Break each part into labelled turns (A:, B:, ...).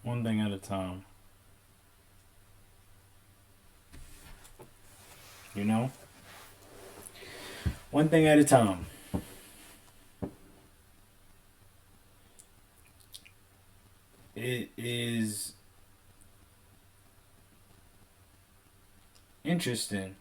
A: One thing at a time. You know? One thing at a time. It is interesting,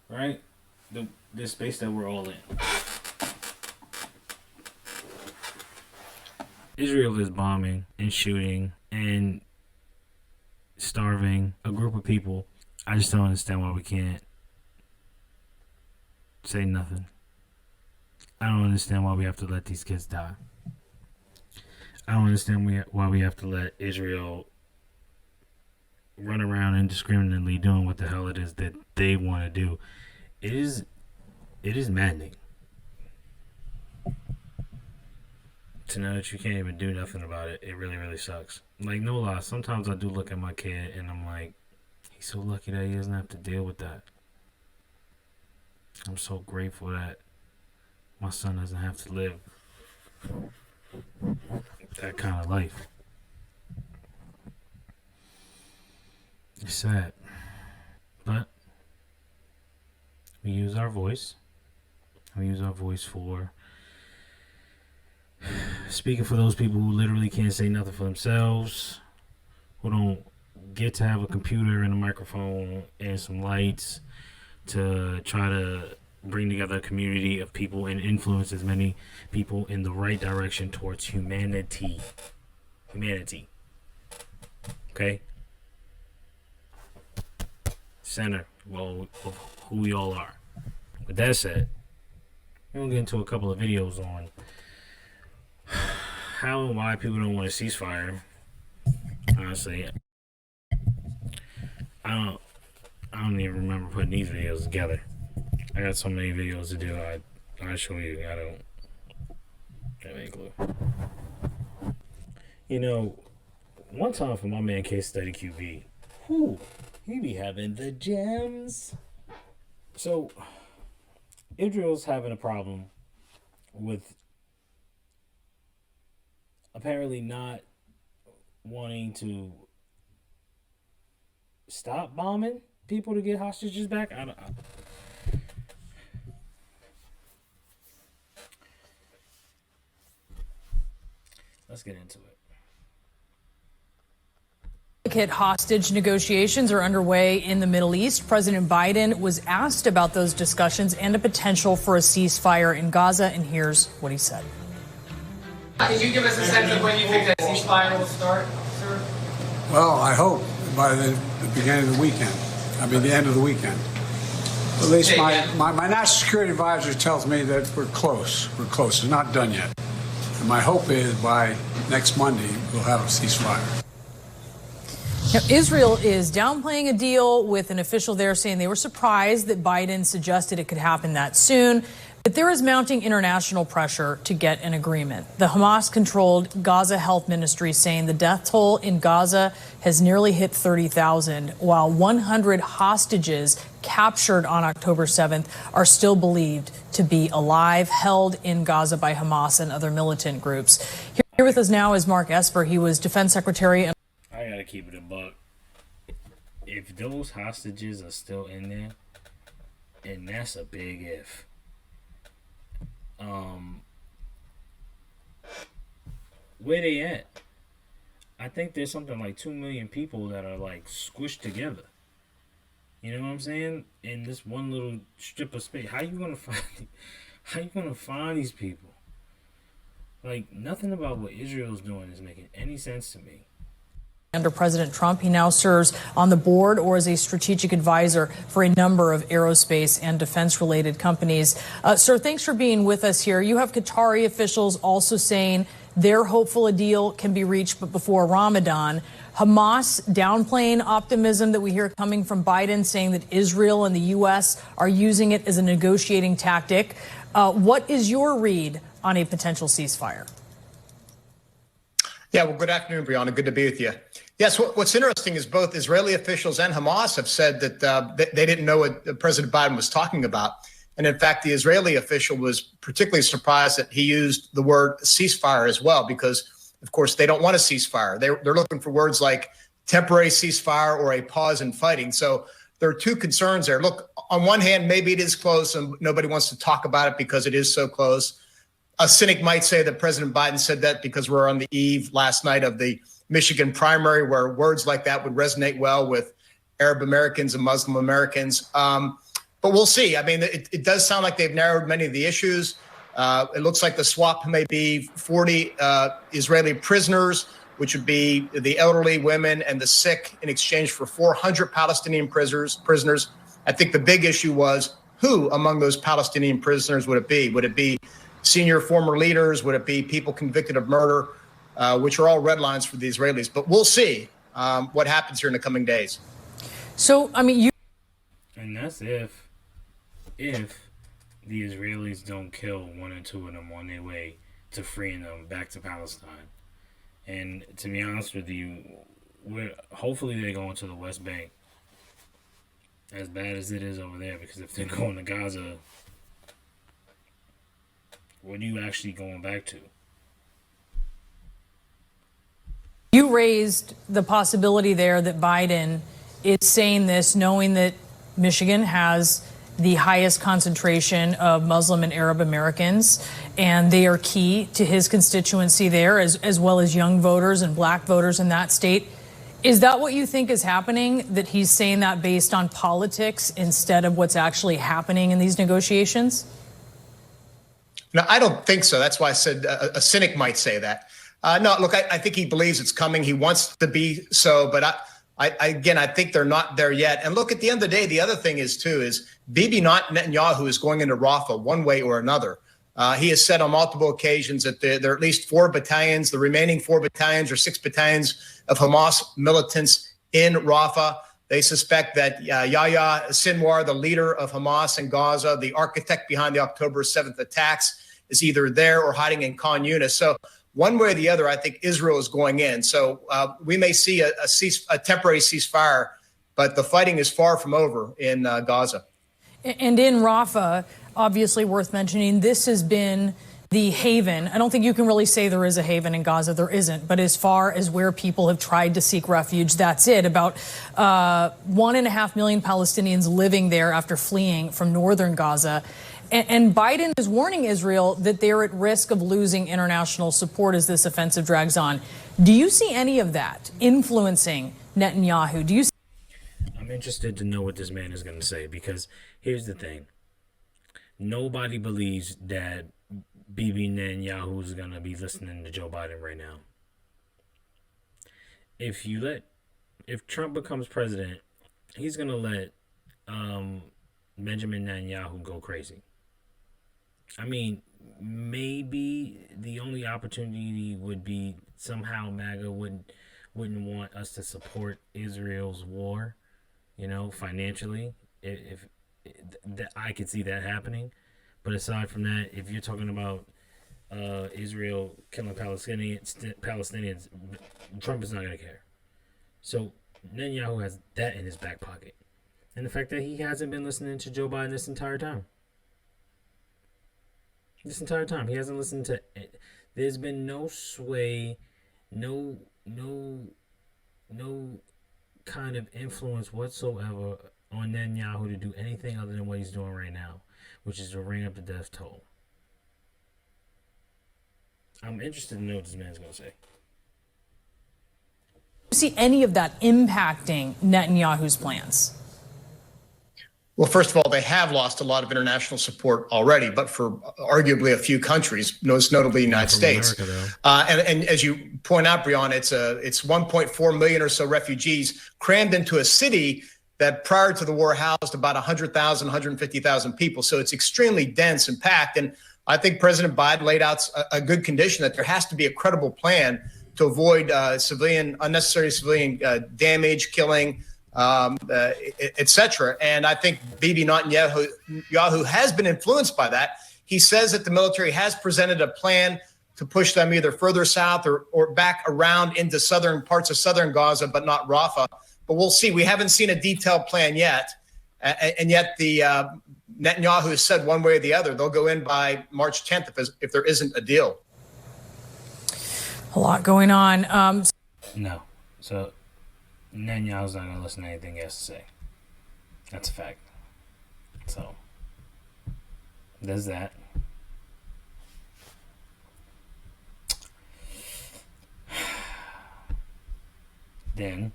A: right? The space that we're all in. Israel is bombing and shooting and starving a group of people. I just don't understand why we can't say nothing. I don't understand why we have to let these kids die. I don't understand why we have to let Israel run around indiscriminately doing what the hell it is that they want to do. It is maddening to know that you can't even do nothing about it. It really, really sucks. Like, no lie, sometimes I do look at my kid and I'm like, he's so lucky that he doesn't have to deal with that. I'm so grateful that my son doesn't have to live that kind of life. It's sad. But we use our voice. We use our voice for speaking for those people who literally can't say nothing for themselves, who don't get to have a computer and a microphone and some lights to try to bring together a community of people and influence as many people in the right direction towards humanity. Okay? Center of who we all are. With that said, we're going to get into a couple of videos on how and why people don't want a ceasefire. Honestly, I don't even remember putting these videos together. I got so many videos to do. I show you. I don't have any clue. You know, one time for my man Case Study QB, he be having the gems. So, Israel's having a problem with apparently not wanting to stop bombing people to get hostages back. Let's get into it.
B: Hostage negotiations are underway in the Middle East. President Biden was asked about those discussions and a potential for a ceasefire in Gaza, and here's what he said.
C: Can you give us a sense of when you think that ceasefire will start, sir?
D: Well, I hope by the beginning of the weekend. I mean, the end of the weekend. At least my national security advisor tells me that we're close. We're close. It's not done yet. And my hope is by next Monday, we'll have a ceasefire.
B: Now, Israel is downplaying a deal with an official there saying they were surprised that Biden suggested it could happen that soon. But there is mounting international pressure to get an agreement. The Hamas-controlled Gaza Health Ministry saying the death toll in Gaza has nearly hit 30,000, while 100 hostages captured on October 7th are still believed to be alive, held in Gaza by Hamas and other militant groups. Here with us now is Mark Esper. He was defense secretary.
A: I gotta keep it a buck. If those hostages are still in there, and that's a big if. Where they at? I think there's something like 2 million people that are like squished together. You know what I'm saying? In this one little strip of space. How you gonna find these people? Like, nothing about what Israel's doing is making any sense to me.
B: Under President Trump, he now serves on the board or as a strategic advisor for a number of aerospace and defense-related companies. Sir, thanks for being with us here. You have Qatari officials also saying they're hopeful a deal can be reached but before Ramadan. Hamas downplaying optimism that we hear coming from Biden, saying that Israel and the U.S. are using it as a negotiating tactic. What is your read on a potential ceasefire?
E: Yeah, well, good afternoon, Brianna. Good to be with you. Yes, what's interesting is both Israeli officials and Hamas have said that they didn't know what President Biden was talking about. And in fact, the Israeli official was particularly surprised that he used the word ceasefire as well, because Of course, they don't want a ceasefire. They're looking for words like temporary ceasefire or a pause in fighting. So there are two concerns there. Look, on one hand, maybe it is close and nobody wants to talk about it because it is so close. A cynic might say that President Biden said that because we're on the eve last night of the Michigan primary, where words like that would resonate well with Arab Americans and Muslim Americans. But we'll see. I mean, it does sound like they've narrowed many of the issues. It looks like the swap may be 40 Israeli prisoners, which would be the elderly, women, and the sick, in exchange for 400 Palestinian prisoners. I think the big issue was who among those Palestinian prisoners would it be? Would it be senior former leaders? Would it be people convicted of murder, which are all red lines for the Israelis? But we'll see what happens here in the coming days.
B: So, I mean,
A: And that's if the Israelis don't kill one or two of them on their way to freeing them back to Palestine. And to be honest with you, hopefully they're going to the West Bank. As bad as it is over there, because if they're going to Gaza, what are you actually going back to?
B: you raised the possibility there that Biden is saying this knowing that Michigan has the highest concentration of Muslim and Arab Americans, and they are key to his constituency there, as well as young voters and black voters in that state. Is that what you think is happening, that he's saying that based on politics instead of what's actually happening in these negotiations?
E: No, I don't think so. That's why I said a cynic might say that. No, look, I think he believes it's coming. He wants to be so, but I think they're not there yet. And look, at the end of the day, the other thing is Bibi Netanyahu is going into Rafah one way or another. He has said on multiple occasions that there are at least 4 battalions, the remaining 4 battalions or 6 battalions of Hamas militants in Rafah. They suspect that Yahya Sinwar, the leader of Hamas in Gaza, the architect behind the October 7th attacks, is either there or hiding in Khan Yunis. So one way or the other, I think Israel is going in. So we may see a temporary ceasefire, but the fighting is far from over in Gaza.
B: And in Rafah, obviously worth mentioning, this has been the haven. I don't think you can really say there is a haven in Gaza. There isn't. But as far as where people have tried to seek refuge, that's it. About 1.5 million Palestinians living there after fleeing from northern Gaza. And Biden is warning Israel that they're at risk of losing international support as this offensive drags on. Do you see any of that influencing Netanyahu? Do you see?
A: I'm interested to know what this man is going to say, because here's the thing. Nobody believes that Bibi Netanyahu is going to be listening to Joe Biden right now. If Trump becomes president, he's going to let Benjamin Netanyahu go crazy. I mean, maybe the only opportunity would be somehow MAGA wouldn't want us to support Israel's war, financially. If I could see that happening. But aside from that, if you're talking about Israel killing Palestinians, Trump is not going to care. So Netanyahu has that in his back pocket. And the fact that he hasn't been listening to Joe Biden this entire time. He hasn't listened to it. There's been no sway, no kind of influence whatsoever on Netanyahu to do anything other than what he's doing right now, which is to ring up the death toll. I'm interested to know what this man's going to say.
B: Do you see any of that impacting Netanyahu's plans?
E: Well, first of all, they have lost a lot of international support already, but for arguably a few countries, most notably the United States.
A: America,
E: and as you point out, Breon, it's 1.4 million or so refugees crammed into a city that prior to the war housed about 100,000, 150,000 people. So it's extremely dense and packed. And I think President Biden laid out a good condition that there has to be a credible plan to avoid unnecessary civilian damage, killing, etc. And I think Bibi Netanyahu has been influenced by that. He says that the military has presented a plan to push them either further south or back around into southern parts of southern Gaza, but not Rafah. But we'll see. We haven't seen a detailed plan yet. And yet the Netanyahu has said one way or the other, they'll go in by March 10th if there isn't a deal.
B: A lot going on.
A: No. So Netanyahu's not going to listen to anything he has to say. That's a fact. So there's that. Then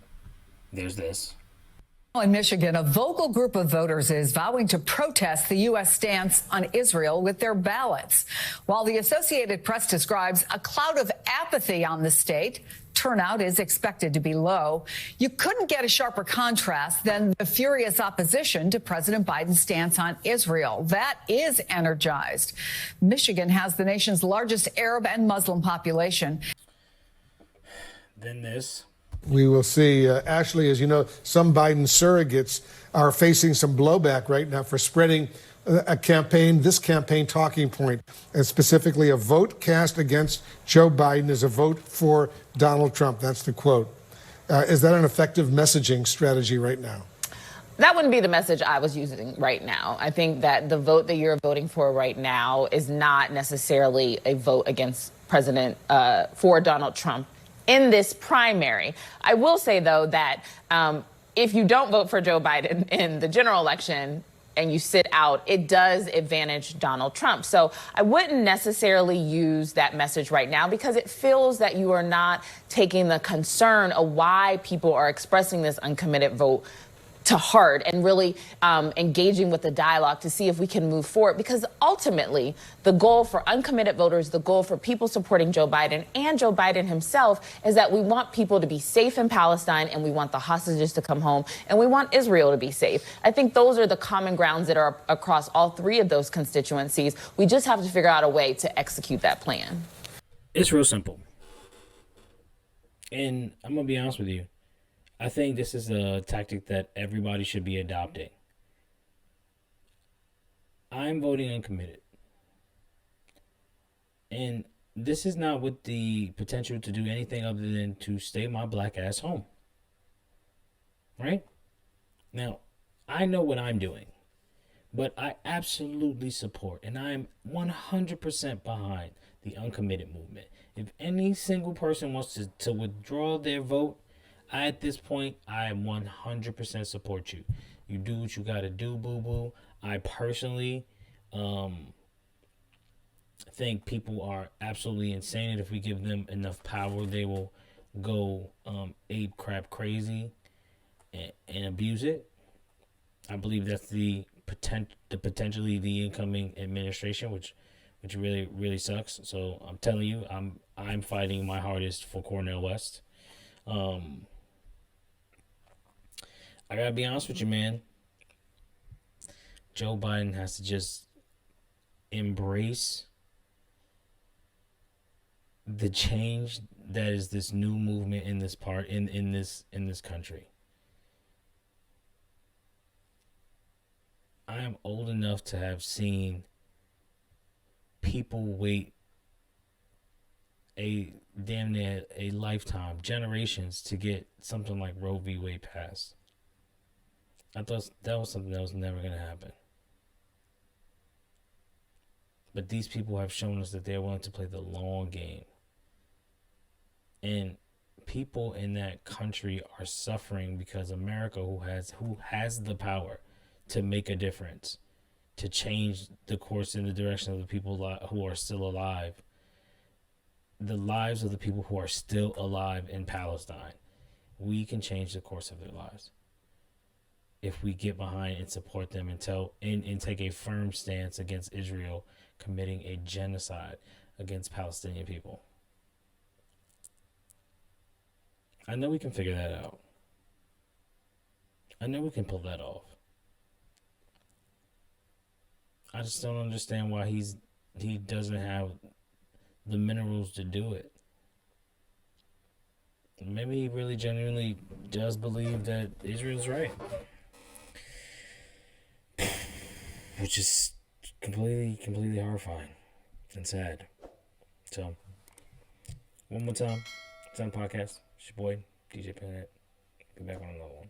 A: there's this.
F: In Michigan, a vocal group of voters is vowing to protest the U.S. stance on Israel with their ballots. While the Associated Press describes a cloud of apathy on the state, turnout is expected to be low. You couldn't get a sharper contrast than the furious opposition to President Biden's stance on Israel. That is energized. Michigan has the nation's largest Arab and Muslim population.
A: Then this.
G: We will see. Ashley, as you know, some Biden surrogates are facing some blowback right now for spreading a campaign, this campaign talking point, and specifically a vote cast against Joe Biden is a vote for Donald Trump. That's the quote. Is that an effective messaging strategy right now?
H: That wouldn't be the message I was using right now. I think that the vote that you're voting for right now is not necessarily a vote against for Donald Trump in this primary. I will say, though, that if you don't vote for Joe Biden in the general election and you sit out, it does advantage Donald Trump. So I wouldn't necessarily use that message right now because it feels that you are not taking the concern of why people are expressing this uncommitted vote to heart and really engaging with the dialogue to see if we can move forward. Because ultimately, the goal for uncommitted voters, the goal for people supporting Joe Biden and Joe Biden himself is that we want people to be safe in Palestine and we want the hostages to come home and we want Israel to be safe. I think those are the common grounds that are across all three of those constituencies. We just have to figure out a way to execute that plan.
A: It's real simple. And I'm going to be honest with you. I think this is a tactic that everybody should be adopting. I'm voting uncommitted. And this is not with the potential to do anything other than to stay my black ass home. Right? Now, I know what I'm doing. But I absolutely support and I'm 100% behind the uncommitted movement. If any single person wants to withdraw their vote, at this point, I 100% support you. You do what you got to do, boo-boo. I personally think people are absolutely insane. And if we give them enough power, they will go ape crap crazy and abuse it. I believe that's potentially the incoming administration, which really, really sucks. So I'm telling you, I'm fighting my hardest for Cornel West. I gotta be honest with you, man. Joe Biden has to just embrace the change that is this new movement in this part in this country. I am old enough to have seen people wait a damn near a lifetime, generations to get something like Roe v. Wade passed. I thought that was something that was never going to happen. But these people have shown us that they're willing to play the long game. And people in that country are suffering because America, who has the power to make a difference, to change the course in the direction of the people who are still alive, the lives of the people who are still alive in Palestine, we can change the course of their lives if we get behind and support them and take a firm stance against Israel committing a genocide against Palestinian people. I know we can figure that out. I know we can pull that off. I just don't understand why he doesn't have the minerals to do it. Maybe he really genuinely does believe that Israel's right. Which is completely horrifying and sad. So, one more time, it's on the podcast. It's your boy, DJ Planet. Be back on another one.